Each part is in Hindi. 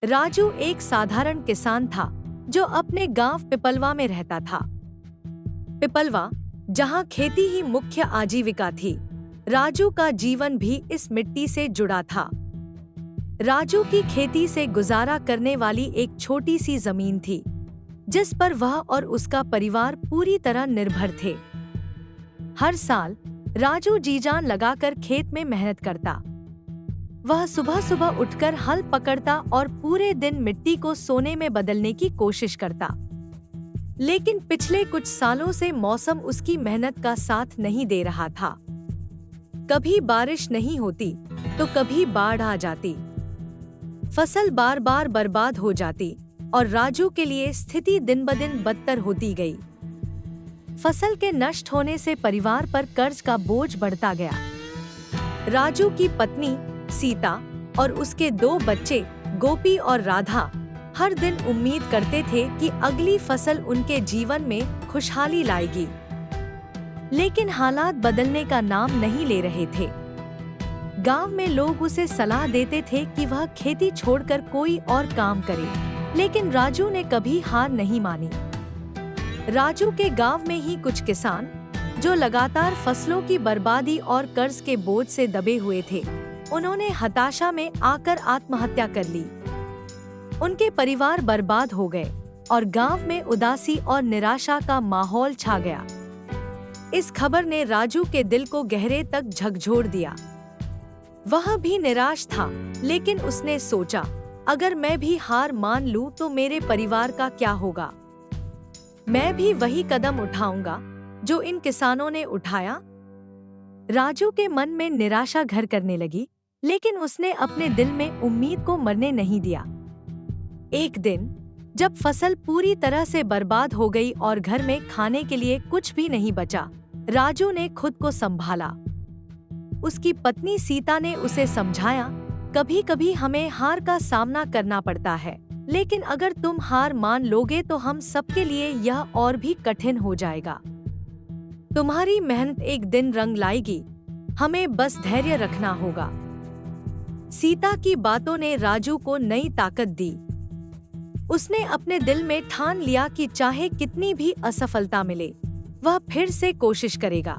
राजू एक साधारण किसान था जो अपने गांव पिपलवा में रहता था। पिपलवा, जहां खेती ही मुख्य आजीविका थी, राजू का जीवन भी इस मिट्टी से जुड़ा था। राजू की खेती से गुजारा करने वाली एक छोटी सी जमीन थी, जिस पर वह और उसका परिवार पूरी तरह निर्भर थे। हर साल राजू जी जान लगाकर खेत में मेहनत करता। वह सुबह सुबह उठकर हल पकड़ता और पूरे दिन मिट्टी को सोने में बदलने की कोशिश करता। लेकिन पिछले कुछ सालों से मौसम उसकी मेहनत का साथ नहीं दे रहा था। कभी बारिश नहीं होती तो कभी बाढ़ आ जाती। फसल बार बार बर्बाद हो जाती और राजू के लिए स्थिति दिन ब दिन बदतर होती गई। फसल के नष्ट होने से परिवार पर कर्ज का बोझ बढ़ता गया। राजू की पत्नी सीता और उसके 2 बच्चे गोपी और राधा हर दिन उम्मीद करते थे कि अगली फसल उनके जीवन में खुशहाली लाएगी। लेकिन हालात बदलने का नाम नहीं ले रहे थे। गांव में लोग उसे सलाह देते थे कि वह खेती छोड़कर कोई और काम करे, लेकिन राजू ने कभी हार नहीं मानी। राजू के गांव में ही कुछ किसान, जो लगातार फसलों की बर्बादी और कर्ज के बोझ से दबे हुए थे, उन्होंने हताशा में आकर आत्महत्या कर ली। उनके परिवार बर्बाद हो गए और गांव में उदासी और निराशा का माहौल छा गया। इस खबर ने राजू के दिल को गहरे तक झकझोर दिया। वह भी निराश था, लेकिन उसने सोचा, अगर मैं भी हार मान लूं तो मेरे परिवार का क्या होगा। मैं भी वही कदम उठाऊंगा जो इन किसानों ने उठाया। राजू के मन में निराशा घर करने लगी, लेकिन उसने अपने दिल में उम्मीद को मरने नहीं दिया। एक दिन जब फसल पूरी तरह से बर्बाद हो गई और घर में खाने के लिए कुछ भी नहीं बचा, राजू ने खुद को संभाला। उसकी पत्नी सीता ने उसे समझाया, कभी कभी हमें हार का सामना करना पड़ता है, लेकिन अगर तुम हार मान लोगे तो हम सबके लिए यह और भी कठिन हो जाएगा। तुम्हारी मेहनत एक दिन रंग लाएगी, हमें बस धैर्य रखना होगा। सीता की बातों ने राजू को नई ताकत दी। उसने अपने दिल में ठान लिया कि चाहे कितनी भी असफलता मिले, वह फिर से कोशिश करेगा।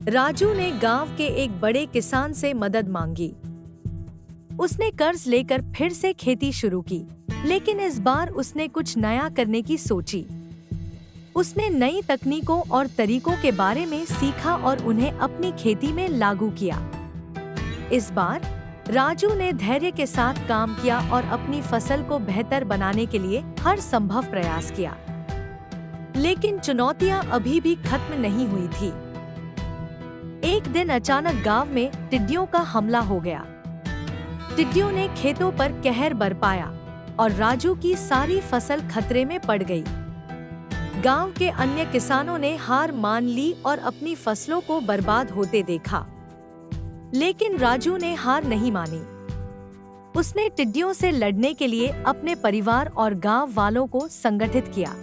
राजू ने गांव के एक बड़े किसान से मदद मांगी। उसने कर्ज लेकर फिर से खेती शुरू की, लेकिन इस बार उसने कुछ नया करने की सोची। उसने नई तकनीकों और तरीकों के बारे में सीखा और उन्हें अपनी खेती में लागू किया। इस बार राजू ने धैर्य के साथ काम किया और अपनी फसल को बेहतर बनाने के लिए हर संभव प्रयास किया। लेकिन चुनौतियां अभी भी खत्म नहीं हुई थी। एक दिन अचानक गांव में टिड्डियों का हमला हो गया। टिड्डियों ने खेतों पर कहर बरपाया और राजू की सारी फसल खतरे में पड़ गई। गांव के अन्य किसानों ने हार मान ली और अपनी फसलों को बर्बाद होते देखा। लेकिन राजू ने हार नहीं मानी। उसने टिड्डियों से लड़ने के लिए अपने परिवार और गांव वालों को संगठित किया।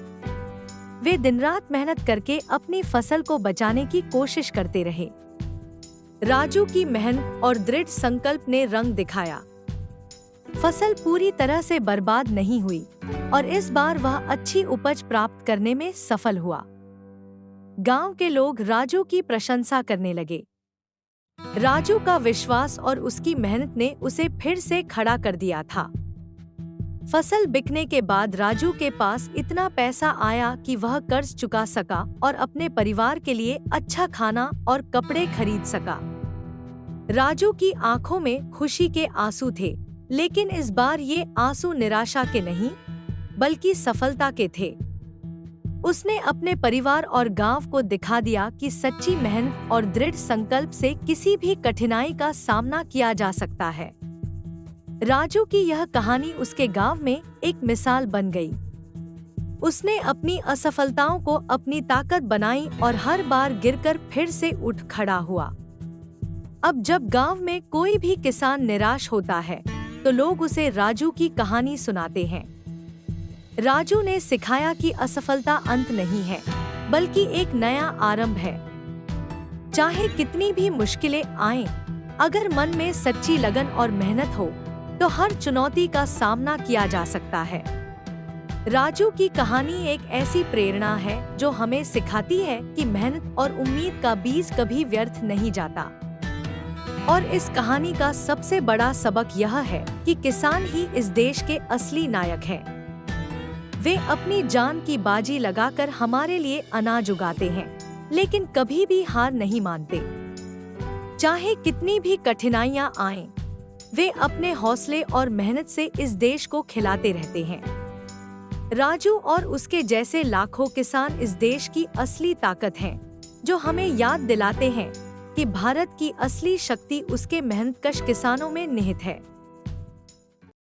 वे दिन रात मेहनत करके अपनी फसल को बचाने की कोशिश करते रहे। राजू की मेहनत और दृढ़ संकल्प ने रंग दिखाया। फसल पूरी तरह से बर्बाद नहीं हुई और इस बार वह अच्छी उपज प्राप्त करने में सफल हुआ। गांव के लोग राजू की प्रशंसा करने लगे। राजू का विश्वास और उसकी मेहनत ने उसे फिर से खड़ा कर दिया था। फसल बिकने के बाद राजू के पास इतना पैसा आया कि वह कर्ज चुका सका और अपने परिवार के लिए अच्छा खाना और कपड़े खरीद सका। राजू की आंखों में खुशी के आंसू थे, लेकिन इस बार ये आंसू निराशा के नहीं, बल्कि सफलता के थे। उसने अपने परिवार और गांव को दिखा दिया कि सच्ची मेहनत और दृढ़ संकल्प से किसी भी कठिनाई का सामना किया जा सकता है। राजू की यह कहानी उसके गांव में एक मिसाल बन गई। उसने अपनी असफलताओं को अपनी ताकत बनाई और हर बार गिरकर फिर से उठ खड़ा हुआ। अब जब गांव में कोई भी किसान निराश होता है, तो लोग उसे राजू की कहानी सुनाते हैं। राजू ने सिखाया कि असफलता अंत नहीं है, बल्कि एक नया आरंभ है। चाहे कितनी भी मुश्किलें आएं, अगर मन में सच्ची लगन और मेहनत हो, तो हर चुनौती का सामना किया जा सकता है। राजू की कहानी एक ऐसी प्रेरणा है जो हमें सिखाती है कि मेहनत और उम्मीद का बीज कभी व्यर्थ नहीं जाता। और इस कहानी का सबसे बड़ा सबक यह है कि किसान ही इस देश के असली नायक हैं। वे अपनी जान की बाजी लगाकर हमारे लिए अनाज उगाते हैं, लेकिन कभी भी हार नहीं मानते। चाहे कितनी भी कठिनाइयां आएं, वे अपने हौसले और मेहनत से इस देश को खिलाते रहते हैं। राजू और उसके जैसे लाखों किसान इस देश की असली ताकत हैं, जो हमें याद दिलाते हैं कि भारत की असली शक्ति उसके मेहनतकश किसानों में निहित है।